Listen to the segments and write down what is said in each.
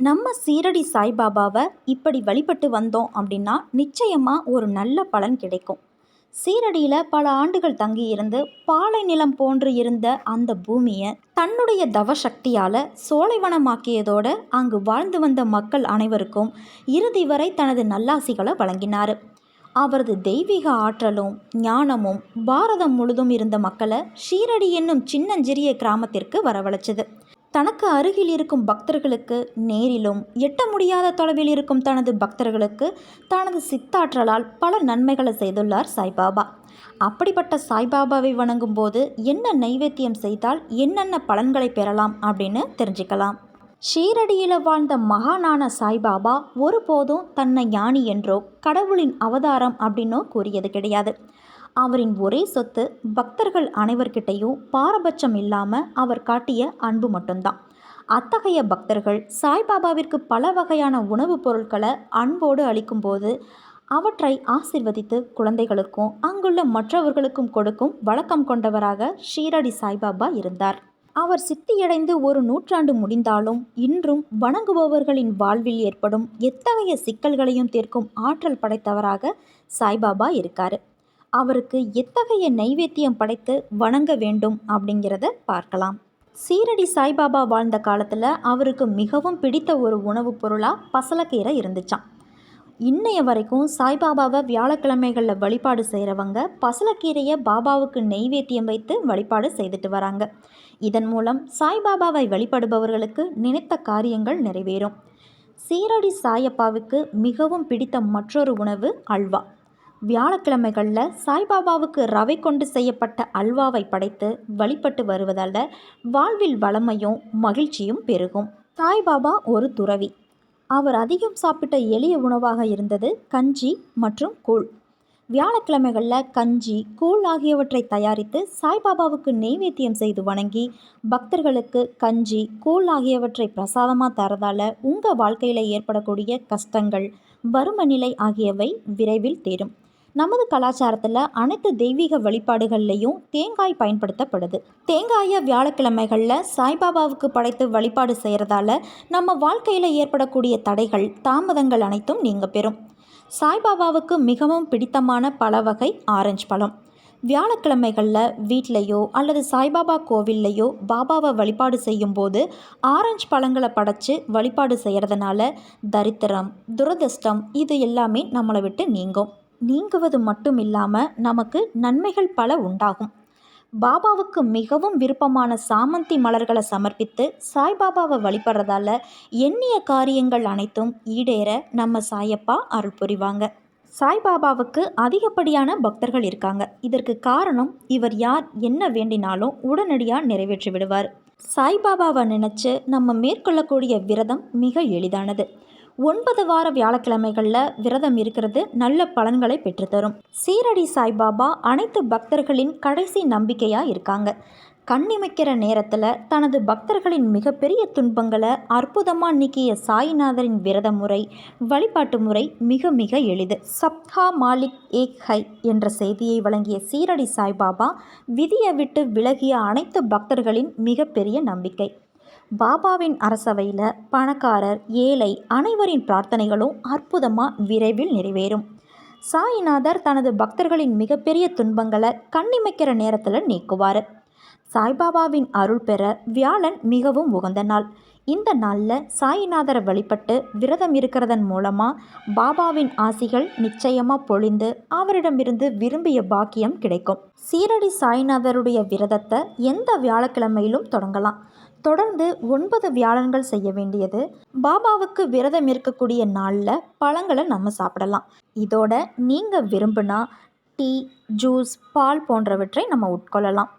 நம்ம சீரடி சாய்பாபாவை இப்படி வழிபட்டு வந்தோம் அப்படின்னா நிச்சயமாக ஒரு நல்ல பலன் கிடைக்கும். சீரடியில் பல ஆண்டுகள் தங்கியிருந்து பாலை நிலம் போன்று இருந்த அந்த பூமியை தன்னுடைய தவ சக்தியால் சோலைவனமாக்கியதோடு அங்கு வாழ்ந்து வந்த மக்கள் அனைவருக்கும் இறுதி வரை தனது நல்லாசிகளை வழங்கினார். அவரது தெய்வீக ஆற்றலும் ஞானமும் பாரதம் முழுதும் இருந்த மக்களை ஷீரடி என்னும் சின்னஞ்சிறிய கிராமத்திற்கு வரவழைச்சது. தனக்கு அருகில் இருக்கும் பக்தர்களுக்கு நேரிலும் எட்ட முடியாத தொலைவில் இருக்கும் தனது பக்தர்களுக்கு தனது சித்தாற்றலால் பல நன்மைகளை செய்துள்ளார் சாய்பாபா. அப்படிப்பட்ட சாய்பாபாவை வணங்கும் போது என்ன நைவேத்தியம் செய்தால் என்னென்ன பலன்களை பெறலாம் அப்படின்னு தெரிஞ்சுக்கலாம். ஷீரடியில் வாழ்ந்த மகானான சாய்பாபா ஒருபோதும் தன்னை ஞானி என்றோ கடவுளின் அவதாரம் அப்படின்னோ கூறியது கிடையாது. அவரின் ஒரே சொத்து பக்தர்கள் அனைவர்கிட்டையும் பாரபட்சம் இல்லாமல் அவர் காட்டிய அன்பு மட்டும்தான். அத்தகைய பக்தர்கள் சாய்பாபாவிற்கு பல வகையான உணவுப் பொருட்களை அன்போடு அளிக்கும்போது அவற்றை ஆசிர்வதித்து குழந்தைகளுக்கும் அங்குள்ள மற்றவர்களுக்கும் கொடுக்கும் வழக்கம் கொண்டவராக ஷீரடி சாய்பாபா இருந்தார். அவர் சித்தியடைந்து ஒரு நூற்றாண்டு முடிந்தாலும் இன்றும் வணங்குபவர்களின் வாழ்வில் ஏற்படும் எத்தகைய சிக்கல்களையும் தீர்க்கும் ஆற்றல் படைத்தவராக சாய்பாபா இருக்கார். அவருக்கு எத்தகைய நைவேத்தியம் படைத்து வணங்க வேண்டும் அப்படிங்கிறத பார்க்கலாம். சீரடி சாய்பாபா வாழ்ந்த காலத்தில் அவருக்கு மிகவும் பிடித்த ஒரு உணவுப் பொருளாக பசலக்கீரை இருந்துச்சான். இன்னைய வரைக்கும் சாய்பாபாவை வியாழக்கிழமைகளில் வழிபாடு செய்கிறவங்க பசலக்கீரையை பாபாவுக்கு நெய்வேத்தியம் வைத்து வழிபாடு செய்துட்டு வராங்க. இதன் மூலம் சாய்பாபாவை வழிபடுபவர்களுக்கு நினைத்த காரியங்கள் நிறைவேறும். சீரடி சாயப்பாவுக்கு மிகவும் பிடித்த மற்றொரு உணவு அல்வா. வியாழக்கிழமைகளில் சாய்பாபாவுக்கு ரவை கொண்டு செய்யப்பட்ட அல்வாவை படைத்து வழிபட்டு வருவதால் வாழ்வில் வளமையும் மகிழ்ச்சியும் பெருகும். சாய்பாபா ஒரு துறவி. அவர் அதிகம் சாப்பிட்ட எளிய உணவாக இருந்தது கஞ்சி மற்றும் கூழ். வியாழக்கிழமைகளில் கஞ்சி கூழ் ஆகியவற்றை தயாரித்து சாய்பாபாவுக்கு நெய்வேத்தியம் செய்து வணங்கி பக்தர்களுக்கு கஞ்சி கூழ் ஆகியவற்றை பிரசாதமாக தரதால் உங்கள் வாழ்க்கையில் ஏற்படக்கூடிய கஷ்டங்கள் வறும நிலை ஆகியவை விரைவில் தீரும். நமது கலாச்சாரத்தில் அனைத்து தெய்வீக வழிபாடுகள்லையும் தேங்காய் பயன்படுத்தப்படுது. தேங்காயை வியாழக்கிழமைகளில் சாய்பாபாவுக்கு படைத்து வழிபாடு செய்கிறதால நம்ம வாழ்க்கையில் ஏற்படக்கூடிய தடைகள் தாமதங்கள் அனைத்தும் நீங்க பெறும். சாய்பாபாவுக்கு மிகவும் பிடித்தமான பல வகை ஆரஞ்சு பழம். வியாழக்கிழமைகளில் வீட்லேயோ அல்லது சாய்பாபா கோவில்லையோ பாபாவை வழிபாடு செய்யும்போது ஆரஞ்சு பழங்களை படைச்சு வழிபாடு செய்கிறதுனால தரித்திரம் துரதிர்ஷ்டம் இது எல்லாமே நம்மளை விட்டு நீங்குவது மட்டும் இல்லாமல் நமக்கு நன்மைகள் பல உண்டாகும். பாபாவுக்கு மிகவும் விருப்பமான சாமந்தி மலர்களை சமர்ப்பித்து சாய்பாபாவை வழிபடுறதால எண்ணிய காரியங்கள் அனைத்தும் ஈடேற நம்ம சாயப்பா அருள் புரிவாங்க. சாய்பாபாவுக்கு அதிகப்படியான பக்தர்கள் இருக்காங்க. இதற்கு காரணம் இவர் யார் என்ன வேண்டினாலும் உடனடியாக நிறைவேற்றி விடுவார். சாய்பாபாவை நினச்சி நம்ம மேற்கொள்ளக்கூடிய விரதம் மிக எளிதானது. 9 வார வியாழக்கிழமைகளில் விரதம் இருக்கிறது நல்ல பலன்களை பெற்றுத்தரும். சீரடி சாய்பாபா அனைத்து பக்தர்களின் கடைசி நம்பிக்கையாக இருக்காங்க. கண்ணிமைக்கிற நேரத்தில் தனது பக்தர்களின் மிகப்பெரிய துன்பங்களை அற்புதமாக நீக்கிய சாய்நாதரின் விரத முறை வழிபாட்டு முறை மிக மிக எளிது. சப்ஹா மாலிக் ஏக் ஹை என்ற செய்தியை வழங்கிய சீரடி சாய்பாபா விதியை விட்டு விலகிய அனைத்து பக்தர்களின் மிகப்பெரிய நம்பிக்கை. பாபாவின் அரசவையில் பணக்காரர் ஏழை அனைவரின் பிரார்த்தனைகளும் அற்புதமாக விரைவில் நிறைவேறும். சாய்நாதர் தனது பக்தர்களின் மிகப்பெரிய துன்பங்களை கண்ணிமைக்கிற நேரத்தில் நீக்குவார். சாய்பாபாவின் அருள் பெற வியாழன் மிகவும் உகந்த நாள். இந்த நாளில் சாய்நாதரை வழிபட்டு விரதம் இருக்கிறதன் மூலமாக பாபாவின் ஆசிகள் நிச்சயமாக பொழிந்து அவரிடமிருந்து விரும்பிய பாக்கியம் கிடைக்கும். சீரடி சாய்நாதருடைய விரதத்தை எந்த வியாழக்கிழமையிலும் தொடங்கலாம். தொடர்ந்து 9 வியாழன்கள் செய்ய வேண்டியது. பாபாவுக்கு விரதம் இருக்கக்கூடிய நாளில் பழங்களை நம்ம சாப்பிடலாம். இதோட நீங்கள் விரும்பினா டீ ஜூஸ் பால் போன்றவற்றை நம்ம உட்கொள்ளலாம்.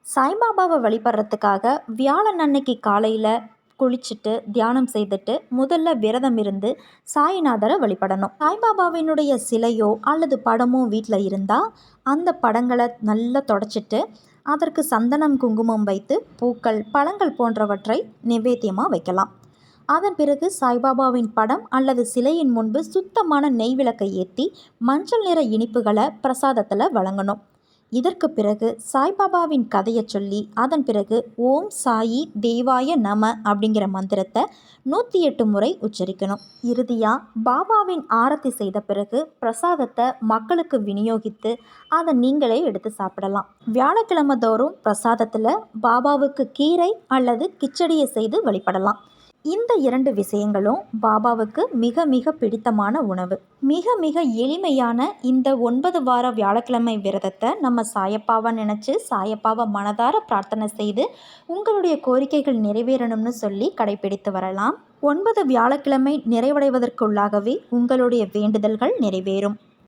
சாய்பாபாவை வழிபடுறதுக்காக வியாழன் அன்னைக்கு காலையில் குளிச்சுட்டு தியானம் செய்துட்டு முதல்ல விரதம் இருந்து சாய்நாதரை வழிபடணும். சாய்பாபாவினுடைய சிலையோ அல்லது படமோ வீட்டில் இருந்தால் அந்த படங்களை நல்லா தொடச்சிட்டு அதற்கு சந்தனம் குங்குமம் வைத்து பூக்கள் பழங்கள் போன்றவற்றை நிவேத்தியமாக வைக்கலாம். அதன் பிறகு சாய்பாபாவின் படம் அல்லது சிலையின் முன்பு சுத்தமான நெய் விளக்கை ஏற்றி மஞ்சள் நிற இனிப்புகளை பிரசாதத்தில் வழங்கணும். இதற்கு பிறகு சாய்பாபாவின் கதையை சொல்லி அதன் பிறகு ஓம் சாயி தேவாய நம அப்படிங்கிற மந்திரத்தை 108 முறை உச்சரிக்கணும். இறுதியாக பாபாவின் ஆரத்தி செய்த பிறகு பிரசாதத்தை மக்களுக்கு விநியோகித்து அதை நீங்களே எடுத்து சாப்பிடலாம். வியாழக்கிழமை தோறும் பிரசாதத்தில் பாபாவுக்கு கீரை அல்லது கிச்சடியை செய்து வழிபடலாம். இந்த 2 விஷயங்களும் பாபாவுக்கு மிக மிக பிடித்தமான உணவு. மிக மிக எளிமையான இந்த 9 வார வியாழக்கிழமை விரதத்தை நம்ம சாயப்பாவை நினச்சி சாயப்பாவை மனதார பிரார்த்தனை செய்து உங்களுடைய கோரிக்கைகள் நிறைவேறணும்னு சொல்லி கடைபிடித்து வரலாம். 9 வியாழக்கிழமை நிறைவடைவதற்குள்ளாகவே உங்களுடைய வேண்டுதல்கள் நிறைவேறும்.